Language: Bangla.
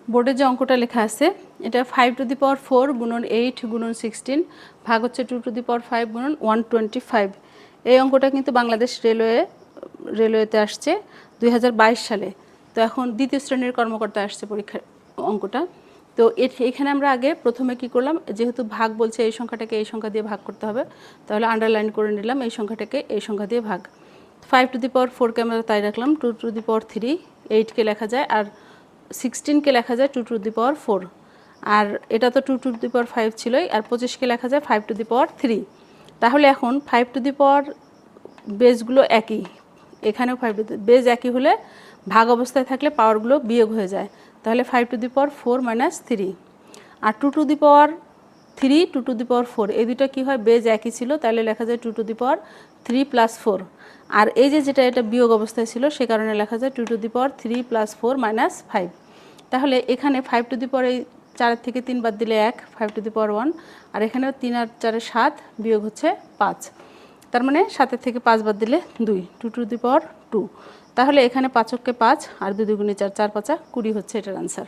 বোর্ডে যে অঙ্কটা লেখা আছে এটা 5 টু দি পাওয়ার 4 গুণন 8 গুণন 16 ভাগ হচ্ছে 2 টু দি পাওয়ার 5 গুণন 125। এই অঙ্কটা কিন্তু বাংলাদেশ রেলওয়েতে আসছে 2022 সালে। তো এখন দ্বিতীয় শ্রেণীর কর্মকর্তা আসছে পরীক্ষার অঙ্কটা। তো এখানে আমরা আগে প্রথমে কি করলাম, যেহেতু ভাগ বলছে এই সংখ্যাটাকে এই সংখ্যা দিয়ে ভাগ করতে হবে, তাহলে আন্ডারলাইন করে নিলাম এই সংখ্যাটাকে এই সংখ্যা দিয়ে ভাগ। 5 টু দি পাওয়ার 4কে আমরা তাই রাখলাম, 2 টু দি পাওয়ার 3, 8কে লেখা যায়, আর 16কে লেখা যায় 2 টু দি পাওয়ার 4। আর এটা তো 2 টু দি পাওয়ার 5 ছিলই, আর 25কে লেখা যায় 5 টু দি পাওয়ার 3। তাহলে এখন 5 টু দি পাওয়ার বেসগুলো একই, এখানেও 5 টু দি বেস একই হলে ভাগ অবস্থায় থাকলে পাওয়ারগুলো বিয়োগ হয়ে যায়। তাহলে 5 টু দি পাওয়ার 4 মাইনাস 3, আর 2 to the power 3, 2 to the power 4 এই দুটো কী হয়, বেজ একই ছিল, তাহলে লেখা যায় 2 টু দি পাওয়ার 3 প্লাস 4। আর এই যে যেটা এটা বিয়োগ অবস্থায় ছিল সে কারণে লেখা যায় 2 to the power 3 plus 4 minus 5। তাহলে এখানে 5 টু দি পাওয়ার এই 4 থেকে 3 বাদ দিলে 1, 5 টু দি পাওয়ার 1, আর এখানেও 3 আর 4 7 বিয়োগ হচ্ছে 5। তার মানে 7 থেকে 5 বাদ দিলে 2, 2 টু দি পাওয়ার 2। তাহলে এখানে 5 কে 5 আর 2 দুগুণে 4, 4 5 20 হচ্ছে এটার আনসার।